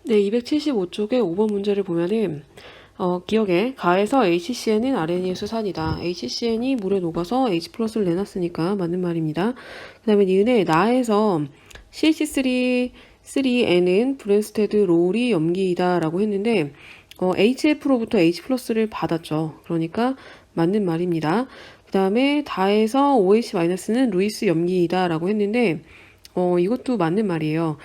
네, 275쪽의 5번 문제를 보면은 기억에 가에서 HCn은 RNA의 수산이다. HCn이 물에 녹아서 H 플러스를 내놨으니까 맞는 말입니다. 그 다음에 니은에 나에서 CH3N은 브랜스테드 롤이 염기이다 라고 했는데 HF로부터 H 플러스를 받았죠. 그러니까 맞는 말입니다. 그 다음에 다에서 OH-는 루이스 염기이다 라고 했는데 이것도 맞는 말이에요.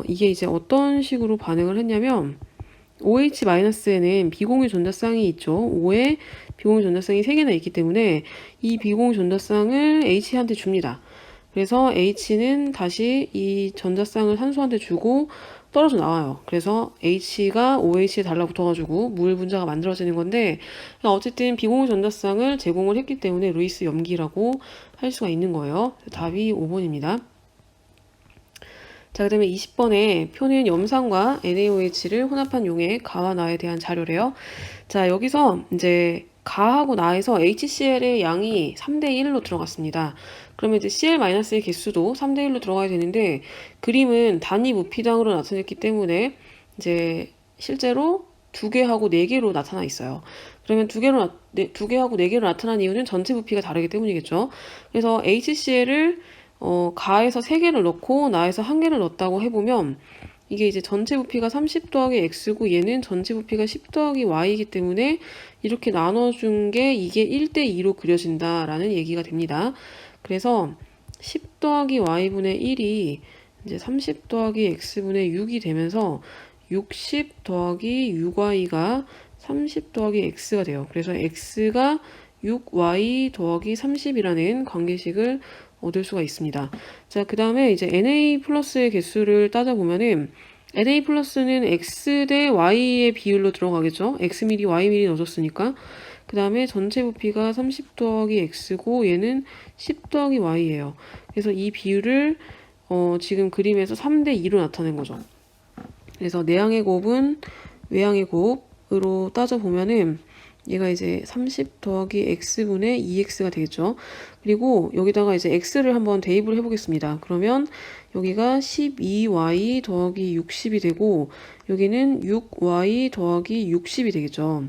이게 이제 어떤 식으로 반응을 했냐면 OH-에는 비공유 전자쌍이 있죠. O에 비공유 전자쌍이 3개나 있기 때문에 이 비공유 전자쌍을 H한테 줍니다. 그래서 H는 다시 이 전자쌍을 산소한테 주고 떨어져 나와요. 그래서 H가 OH에 달라붙어가지고 물 분자가 만들어지는 건데 어쨌든 비공유 전자쌍을 제공을 했기 때문에 루이스 염기라고 할 수가 있는 거예요. 답이 5번입니다. 자, 그 다음에 20번에 표는 염산과 NaOH를 혼합한 용의 가와 나에 대한 자료래요. 자, 여기서 이제 가하고 나에서 HCl의 양이 3대1로 들어갔습니다. 그러면 이제 Cl-의 개수도 3대1로 들어가야 되는데 그림은 단위 무피당으로 나타냈기 때문에 이제 실제로 2개하고 4개로 나타나 있어요. 그러면 2개하고 4개로 나타난 이유는 전체 부피가 다르기 때문이겠죠. 그래서 HCl을 가에서 3개를 넣고 나에서 1개를 넣었다고 해보면 이게 이제 전체 부피가 30 더하기 x고 얘는 전체 부피가 10 더하기 y이기 때문에 이렇게 나눠준 게 이게 1대2로 그려진다라는 얘기가 됩니다. 그래서 10 더하기 y분의 1이 이제 30 더하기 x분의 6이 되면서 60 더하기 6y가 30 더하기 x가 돼요. 그래서 x가 6y 더하기 30이라는 관계식을 얻을 수가 있습니다. 자, 그 다음에 이제 Na 플러스의 개수를 따져보면은 Na 플러스는 x 대 y의 비율로 들어가겠죠. x 미리 y 미리 넣어줬으니까. 그 다음에 전체 부피가 30 더하기 x고 얘는 10 더하기 y예요. 그래서 이 비율을 지금 그림에서 3대2로 나타낸 거죠. 그래서 내양의 곱은 외양의 곱으로 따져보면은 얘가 이제 30 더하기 x분의 2x가 되겠죠. 그리고 여기다가 이제 x를 한번 대입을 해보겠습니다. 그러면 여기가 12y 더하기 60이 되고 여기는 6y 더하기 60이 되겠죠.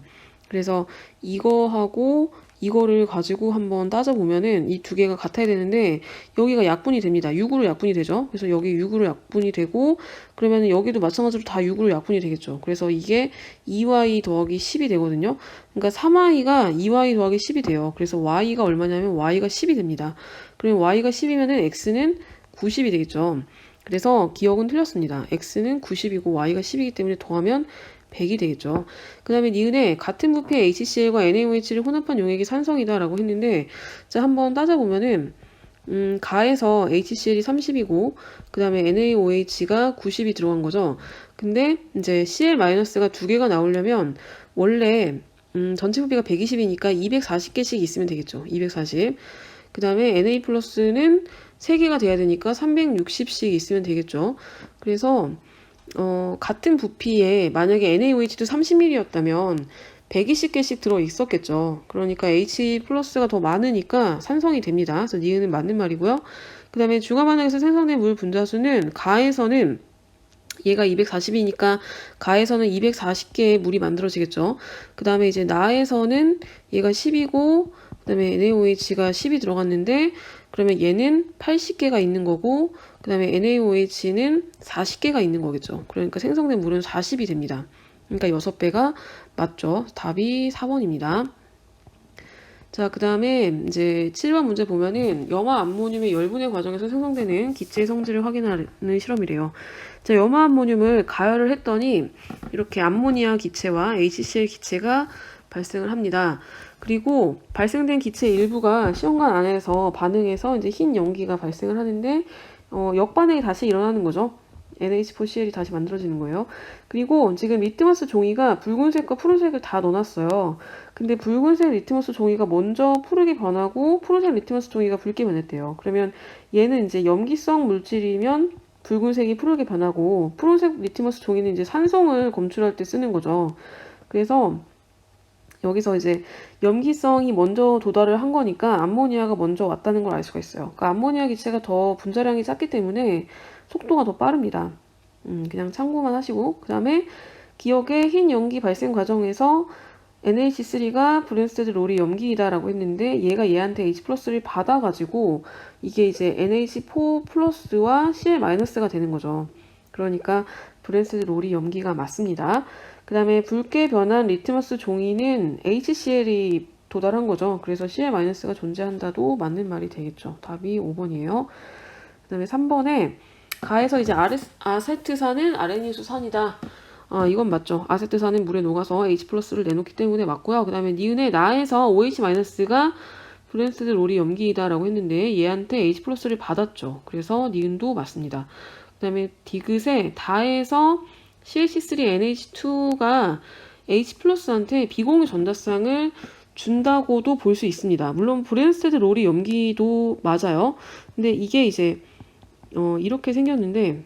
그래서 이거하고 이거를 가지고 한번 따져보면은 이 두 개가 같아야 되는데 여기가 약분이 됩니다. 6으로 약분이 되죠. 그래서 여기 6으로 약분이 되고 그러면은 여기도 마찬가지로 다 6으로 약분이 되겠죠. 그래서 이게 2y 더하기 10이 되거든요. 그러니까 3y가 2y 더하기 10이 돼요. 그래서 y가 얼마냐면 y가 10이 됩니다. 그러면 y가 10이면은 x는 90이 되겠죠. 그래서 기억은 틀렸습니다. x는 90이고 y가 10이기 때문에 더하면 100이 되겠죠. 그 다음에 니은에 같은 부피의 HCl과 NaOH를 혼합한 용액이 산성이다 라고 했는데 자 한번 따져보면은 가에서 HCl이 30이고 그 다음에 NaOH가 90이 들어간 거죠. 근데 이제 Cl-가 2개가 나오려면 원래 전체 부피가 120이니까 240개씩 있으면 되겠죠. 240. 그 다음에 Na 플러스는 3개가 돼야 되니까 360씩 있으면 되겠죠. 그래서 같은 부피에 만약에 NaOH도 30ml였다면 120개씩 들어 있었겠죠. 그러니까 H 플러스가 더 많으니까 산성이 됩니다. 그래서 니은은 맞는 말이고요. 그 다음에 중화 반응에서 생성된 물 분자수는 가에서는 얘가 240이니까 가에서는 240개의 물이 만들어지겠죠. 그 다음에 이제 나에서는 얘가 10이고 그 다음에 NaOH가 10이 들어갔는데 그러면 얘는 80개가 있는 거고 그 다음에 NaOH는 40개가 있는 거겠죠. 그러니까 생성된 물은 40이 됩니다. 그러니까 6배가 맞죠. 답이 4번입니다. 자, 그 다음에 이제 7번 문제 보면은 염화 암모늄의 열분해 과정에서 생성되는 기체의 성질을 확인하는 실험이래요. 자, 염화 암모늄을 가열을 했더니 이렇게 암모니아 기체와 HCl 기체가 발생을 합니다. 그리고 발생된 기체 일부가 시험관 안에서 반응해서 이제 흰 연기가 발생을 하는데 역반응이 다시 일어나는 거죠. NH4Cl이 다시 만들어지는 거예요. 그리고 지금 리트머스 종이가 붉은색과 푸른색을 다 넣어놨어요. 근데 붉은색 리트머스 종이가 먼저 푸르게 변하고 푸른색 리트머스 종이가 붉게 변했대요. 그러면 얘는 이제 염기성 물질이면 붉은색이 푸르게 변하고 푸른색 리트머스 종이는 이제 산성을 검출할 때 쓰는 거죠. 그래서 여기서 이제 염기성이 먼저 도달을 한 거니까 암모니아가 먼저 왔다는 걸 알 수가 있어요. 그러니까 암모니아 기체가 더 분자량이 작기 때문에 속도가 더 빠릅니다. 그냥 참고만 하시고, 그 다음에 기억의 흰 연기 발생 과정에서 NH3가 브랜스테드 롤이 염기이다라고 했는데 얘가 얘한테 H 플러스를 받아가지고 이게 이제 NH4 플러스와 Cl 마이너스가 되는 거죠. 그러니까 브랜스테드 롤이 염기가 맞습니다. 그 다음에 붉게 변한 리트머스 종이는 HCl이 도달한 거죠. 그래서 Cl 마이너스가 존재한다도 맞는 말이 되겠죠. 답이 5번이에요. 그 다음에 3번에 가에서 이제 아세트산은 아레니수산이다. 이건 맞죠. 아세트산은 물에 녹아서 H 플러스를 내놓기 때문에 맞고요. 그 다음에 니은의 나에서 OH 마이너스가 브랜스테드 롤이 염기이다라고 했는데 얘한테 H 플러스를 받았죠. 그래서 니은도 맞습니다. 그 다음에 디귿의 다에서 CH3NH2가 H 플러스한테 비공유 전자쌍을 준다고도 볼 수 있습니다. 물론 브랜스테드 롤이 염기도 맞아요. 근데 이게 이제 이렇게 생겼는데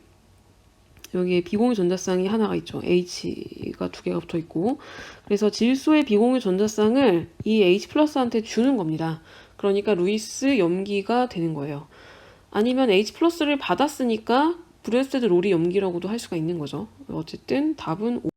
여기에 비공유 전자쌍이 하나가 있죠. H가 두 개가 붙어 있고. 그래서 질소의 비공유 전자쌍을 이 H 플러스한테 주는 겁니다. 그러니까 루이스 염기가 되는 거예요. 아니면 H 플러스를 받았으니까 브랜스테드 롤이 염기라고도 할 수가 있는 거죠. 어쨌든 답은